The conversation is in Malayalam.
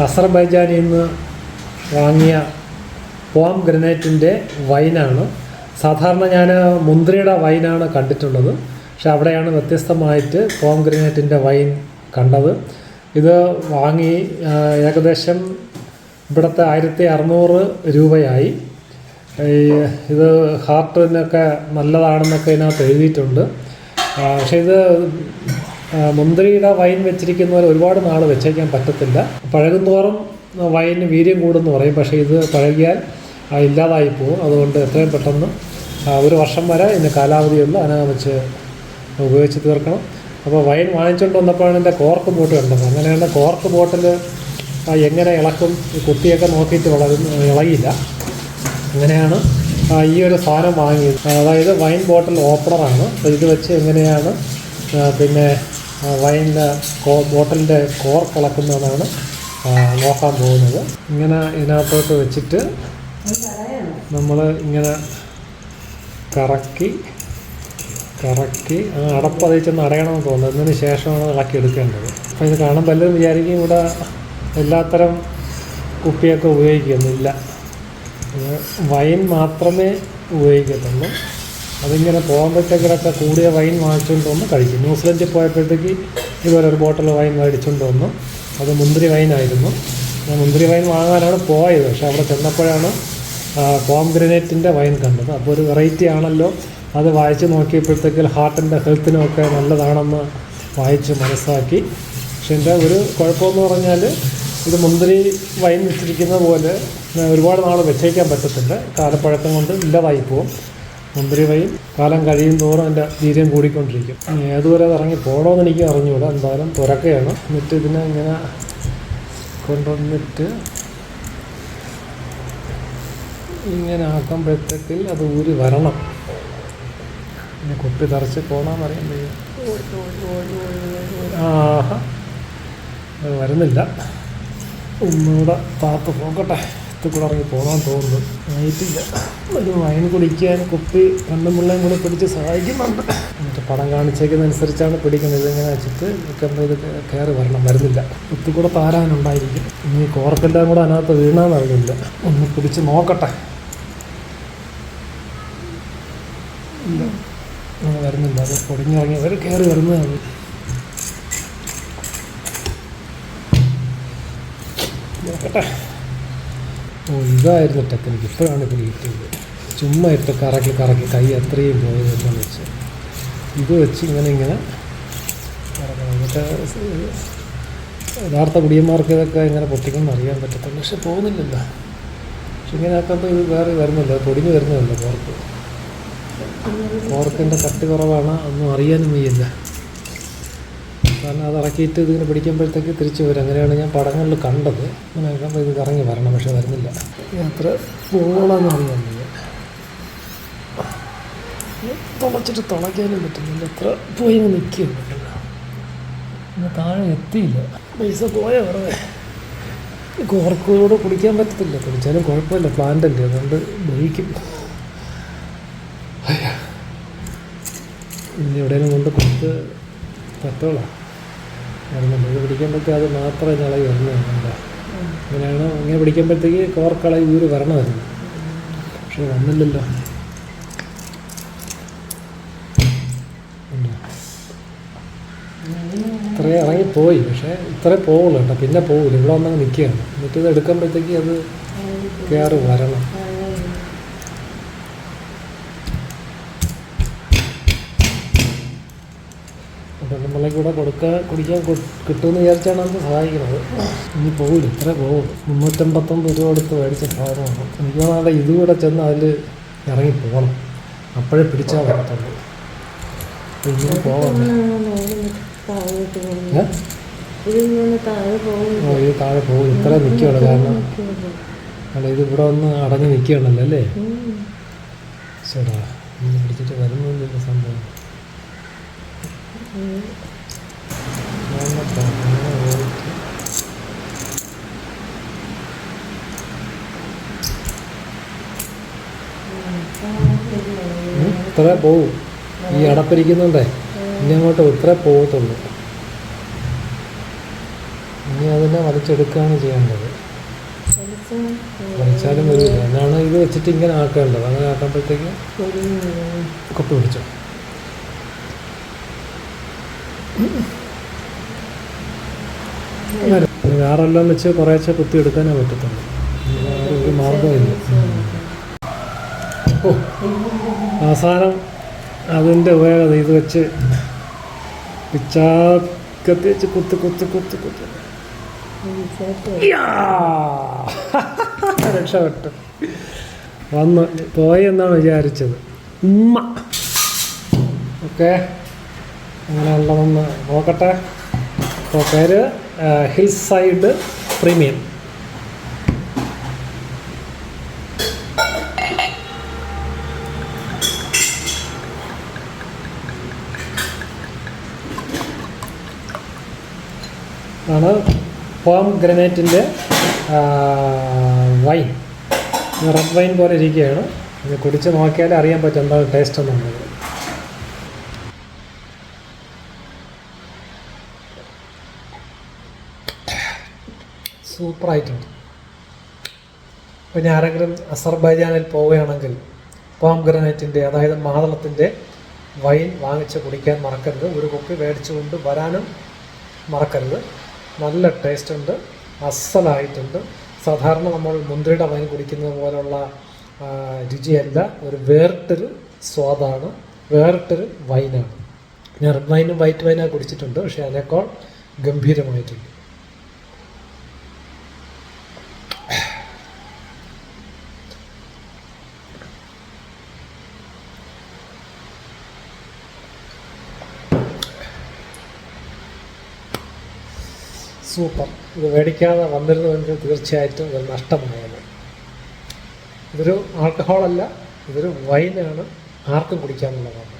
അസർബൈജാനിൽ നിന്ന് വാങ്ങിയ പോം ഗ്രനേറ്റിൻ്റെ വൈനാണ്. സാധാരണ ഞാൻ മുന്തിരിയുടെ വൈനാണ് കണ്ടിട്ടുള്ളത്, പക്ഷെ അവിടെയാണ് വ്യത്യസ്തമായിട്ട് പോം ഗ്രനേറ്റിൻ്റെ വൈൻ കണ്ടത്. ഇത് വാങ്ങി ഏകദേശം ഇവിടുത്തെ 1600 രൂപയായി. ഇത് ഹാർട്ടിനൊക്കെ നല്ലതാണെന്നൊക്കെ ഇതിനകത്ത് എഴുതിയിട്ടുണ്ട്. പക്ഷേ ഇത് മുന്തിരിയുടെ വൈൻ വെച്ചിരിക്കുന്നവർ ഒരുപാട് നാൾ വെച്ചേക്കാൻ പറ്റത്തില്ല. പഴകുന്തോറും വൈന് വീര്യം കൂടുമെന്ന് പറയും, പക്ഷേ ഇത് പഴകിയാൽ ഇല്ലാതായി പോകും. അതുകൊണ്ട് എത്രയും പെട്ടെന്ന് 1 വർഷം വരെ ഇതിന് കാലാവധിയുള്ളൂ, അതിനകം വെച്ച് ഉപയോഗിച്ച് തീർക്കണം. അപ്പോൾ വൈൻ വാങ്ങിച്ചുകൊണ്ട് വന്നപ്പോഴാണ് എൻ്റെ കോർക്ക് ബോട്ട് കണ്ടത്. അങ്ങനെയാണ് കോർക്ക് ബോട്ടിൽ എങ്ങനെ ഇളക്കും, കുത്തിയൊക്കെ നോക്കിയിട്ട് ഇളകിയില്ല. അങ്ങനെയാണ് ഈ ഒരു സാധനം വാങ്ങിയത്. അതായത് വൈൻ ബോട്ടിൽ ഓപ്പണറാണ്. അപ്പോൾ ഇത് വെച്ച് എങ്ങനെയാണ് പിന്നെ വൈനിൻ്റെ ബോട്ടിലിൻ്റെ കോർക്ക് ഇളക്കുന്നതെന്നാണ് നോക്കാൻ പോകുന്നത്. ഇങ്ങനെ ഇതിനകത്തോട്ട് വെച്ചിട്ട് നമ്മൾ ഇങ്ങനെ കറക്കി അടപ്പ് അതിച്ചൊന്ന് അടയണമെന്ന് തോന്നുന്നു. ഇതിന് ശേഷമാണ് ഇളക്കി എടുക്കേണ്ടത്. അപ്പോൾ ഇത് കാണുമ്പോൾ എല്ലാവരും വിചാരിക്കും ഇവിടെ എല്ലാത്തരം കുപ്പിയൊക്കെ ഉപയോഗിക്കുന്നില്ല, വൈൻ മാത്രമേ ഉപയോഗിക്കത്തുള്ളൂ. അതിങ്ങനെ പോകുമ്പോഴത്തേക്കിടൊക്കെ കൂടിയ വൈൻ വാങ്ങിച്ചുകൊണ്ട് വന്ന് കഴിക്കും. ന്യൂസിലൻഡിൽ പോയപ്പോഴത്തേക്ക് ഇതുപോലെ ഒരു ബോട്ടിൽ വൈൻ മേടിച്ചുകൊണ്ട് വന്നു. അത് മുന്തിരി വൈനായിരുന്നു. ഞാൻ മുന്തിരി വൈൻ വാങ്ങാനാണ് പോയത്, പക്ഷേ അവിടെ ചെന്നപ്പോഴാണ് പോം ഗ്രനേറ്റിൻ്റെ വൈൻ കണ്ടത്. അപ്പോൾ ഒരു വെറൈറ്റി ആണല്ലോ. അത് വായിച്ച് നോക്കിയപ്പോഴത്തേക്ക് ഹാർട്ടിൻ്റെ ഹെൽത്തിനുമൊക്കെ നല്ലതാണെന്ന് വായിച്ച് മനസ്സിലാക്കി. പക്ഷേ എൻ്റെ ഒരു കുഴപ്പമെന്ന് പറഞ്ഞാൽ ഇത് മുന്തിരി വൈൻ വെച്ചിരിക്കുന്ന പോലെ ഒരുപാട് നാൾ വെച്ചേക്കാൻ പറ്റത്തില്ല. കാലപ്പഴക്കം കൊണ്ട് ഇല്ലാതായി പോകും. മുന്തിരി വൈൻ കാലം കഴിയും തോറും എൻ്റെ വീര്യം കൂടിക്കൊണ്ടിരിക്കും. ഏതുവരെ അത് ഇറങ്ങി പോകണമെന്ന് എനിക്ക് അറിഞ്ഞുകൂടാ. എന്തായാലും തുറക്കുകയാണ്. എന്നിട്ട് ഇതിനെ ഇങ്ങനെ കൊണ്ടുവന്നിട്ട് ഇങ്ങനെ ആക്കുമ്പോഴത്തേക്കിൽ അത് ഊരി വരണം. പിന്നെ കുപ്പി തറച്ച് പോകണമെന്നറിയാൻ വയ്യ. അത് വരുന്നില്ല. ഒന്നുകൂടെ താത്ത് പോകട്ടെ. കൂടെ ഇറങ്ങി പോകാൻ തോന്നുന്നു. ആയിട്ടില്ല. ഒരു വൈൻ കുടിക്കാൻ കുപ്പി കണ്ണും പിള്ളയും കൂടെ പിടിച്ച് സഹായിക്കുന്നുണ്ട്. എന്നിട്ട് പടം കാണിച്ചേക്കുന്നതനുസരിച്ചാണ് പിടിക്കുന്നത്. ഇതിങ്ങനെ വെച്ചിട്ട് നിൽക്കുമ്പോൾ ഇത് കയറി വരുന്നില്ല. കുത്തിക്കൂടെ താരാനുണ്ടായിരിക്കും. ഇനി കോർക്കെല്ലാം കൂടെ അതിനകത്ത് വീണാന്നറിയില്ല. ഒന്ന് പിടിച്ച് നോക്കട്ടെ. ഇല്ല, വരുന്നില്ല. അത് പൊടിഞ്ഞിറങ്ങി അവർ കയറി വരുന്നതാണ്. നോക്കട്ടെ. ഇതായിരുന്നു ടെക്നിക്ക്. ഇപ്പോഴാണ് ഇത് കിട്ടിയത്. ചുമ്മാ ഇട്ട് കറക്കി കൈ അത്രയും പോയതെന്ന് വെച്ച് ഇത് വെച്ച് ഇങ്ങനെ കറക്കണം. എന്നിട്ട് യഥാർത്ഥ കുടിയന്മാർക്ക് ഇതൊക്കെ ഇങ്ങനെ പൊട്ടിക്കണം അറിയാൻ പറ്റത്തില്ല. പക്ഷെ പോകുന്നില്ലല്ലോ. പക്ഷെ ഇങ്ങനെ ആക്കുമ്പോൾ ഇത് വേറെ വരുന്നില്ല, പൊടിഞ്ഞ് വരുന്നതല്ല. കോർക്കിൻ്റെ കട്ടി കുറവാണ്, ഒന്നും അറിയാനും വയ്യല്ല. കാരണം അത് ഇറക്കിയിട്ട് ഇതിങ്ങനെ പിടിക്കുമ്പോഴത്തേക്ക് തിരിച്ച് വരും. അങ്ങനെയാണ് ഞാൻ പടങ്ങളിൽ കണ്ടത്. അങ്ങനെ ആക്കുമ്പോൾ ഇത് കറങ്ങി വരണം, പക്ഷെ വരുന്നില്ല. അത്ര പോകണമെന്ന് അറിയാൻ വയ്യ. തുളച്ചിട്ട് തുളയ്ക്കാനും പറ്റുന്നില്ല. എത്ര പോയി നിൽക്കുന്നുണ്ടല്ലോ. പിന്നെ താഴെ എത്തിയില്ല. പൈസ പോയ വെറുതെ. കോർക്കോട് കുടിക്കാൻ പറ്റത്തില്ല. കുടിച്ചാലും കുഴപ്പമില്ല, പ്ലാന്റല്ലേ, അതുകൊണ്ട് ദഹിക്കും. ഇനി എവിടെയെങ്കിലും കൊണ്ട് കൊടുത്ത് പറ്റോളാം. വരുന്നുണ്ട്. ഇത് പിടിക്കുമ്പോഴത്തേക്ക് അത് മാത്രമേ ഇളകി വരുന്നതല്ല. അങ്ങനെയാണ്. ഇങ്ങനെ പിടിക്കുമ്പോഴത്തേക്ക് കോർക്കളയി ഊര് വരണമായിരുന്നു. പക്ഷെ വന്നില്ലല്ലോ. ഇത്രയും ഇറങ്ങിപ്പോയി. പക്ഷേ ഇത്രേ പോവുള്ളൂ കേട്ടോ, പിന്നെ പോകില്ല. ഇവിടെ വന്നങ്ങ് നിൽക്കുകയാണ്. എന്നിട്ട് ഇത് എടുക്കുമ്പോഴത്തേക്ക് അത് കയറി വരണം. അപ്പം നമ്മളെ കൂടെ കുടിക്കാൻ കിട്ടുമെന്ന് വിചാരിച്ചാണ് നമുക്ക് സഹായിക്കുന്നത്. ഇനി പോകില്ല, ഇത്രേ പോകും. 359 രൂപ കൊടുത്ത് മേടിച്ച സാധനമാണ്. എനിക്ക് തോന്നാതെ ഇതുകൂടെ ചെന്ന് അതിൽ ഇറങ്ങി പോകണം, അപ്പോഴേ പിടിച്ചാൽ പറ്റത്തുള്ളൂ. അപ്പം ഇങ്ങനെ പോകണം. ഇത് താഴെ പോകും. ഇത്ര നിൽക്കുകയാണ്. കാരണം അല്ല, ഇത് ഇവിടെ ഒന്ന് അടഞ്ഞ് നിൽക്കുകയാണല്ലോ അല്ലേ. ശരിടാ, ഇന്ന് പിടിച്ചിട്ട് വരുന്നില്ല സംഭവം. ഇത്ര പോവും. ഈ അടപ്പിരിക്കുന്നുണ്ടേ ഇനി അങ്ങോട്ട് ഇത്രേ പോകത്തുള്ളൂ. ഇനി അത് പിന്നെ വലിച്ചെടുക്കുകയാണ് ചെയ്യേണ്ടത്. വലിച്ചാലും വരില്ല. എന്നാണ് ഇത് വെച്ചിട്ട് ഇങ്ങനെ ആക്കേണ്ടത്. അങ്ങനെ ആക്കുമ്പോഴത്തേക്ക് കൊപ്പി പിടിച്ചോ. വേറെല്ലാം വെച്ച് കുറേശ്ശെ കുത്തി എടുക്കാനേ പറ്റത്തുള്ളൂ. ഒരു മാർഗമില്ല. അവസാനം അതിൻ്റെ ഉപയോഗം ഇത് വെച്ച് പിച്ചാക്കത്തി വെച്ച് കുത്തി രക്ഷപ്പെട്ടു വന്ന് പോയി എന്നാണ് വിചാരിച്ചത്. ഓക്കെ, അങ്ങനെയുള്ളതൊന്ന് നോക്കട്ടെ. അപ്പോൾ പേര് ഹിൽ സൈഡ് പ്രീമിയം. ആണ് പോംഗ്രനേറ്റിൻ്റെ വൈൻ. റെഡ് വൈൻ പോലെ ഇരിക്കുകയാണ്. ഇത് കുടിച്ച് നോക്കിയാലേ അറിയാൻ പറ്റും എന്താണ് ടേസ്റ്റ് എന്നുള്ളത്. സൂപ്പറായിട്ടുണ്ട്. പിന്നെ ആരെങ്കിലും അസർബൈജാനിൽ പോവുകയാണെങ്കിൽ പോംഗ്രനേറ്റിൻ്റെ, അതായത് മാതളത്തിൻ്റെ വൈൻ വാങ്ങിച്ച് കുടിക്കാൻ മറക്കരുത്. ഒരു കുപ്പി മേടിച്ചുകൊണ്ട് വരാനും മറക്കരുത്. നല്ല ടേസ്റ്റ് ഉണ്ട്, അസലായിട്ടുണ്ട്. സാധാരണ നമ്മൾ മുന്തിരിയുടെ വൈൻ കുടിക്കുന്നത് പോലുള്ള രുചിയല്ല, ഒരു വേറിട്ടൊരു സ്വാദാണ്, വേറിട്ടൊരു വൈനാണ്. ഞാൻ റെഡ് വൈനും വൈറ്റ് വൈനൊക്കെ കുടിച്ചിട്ടുണ്ട്, പക്ഷേ അതിനേക്കാൾ ഗംഭീരമായിട്ടുണ്ട്. സൂപ്പർ. ഇത് മേടിക്കാതെ വന്നിരുന്നുവെങ്കിൽ തീർച്ചയായിട്ടും ഇത് നഷ്ടമായത്. ഇതൊരു ആൽക്കഹോളല്ല, ഇതൊരു വൈനാണ്, ആർക്കും കുടിക്കാമെന്നുള്ളതാണ്.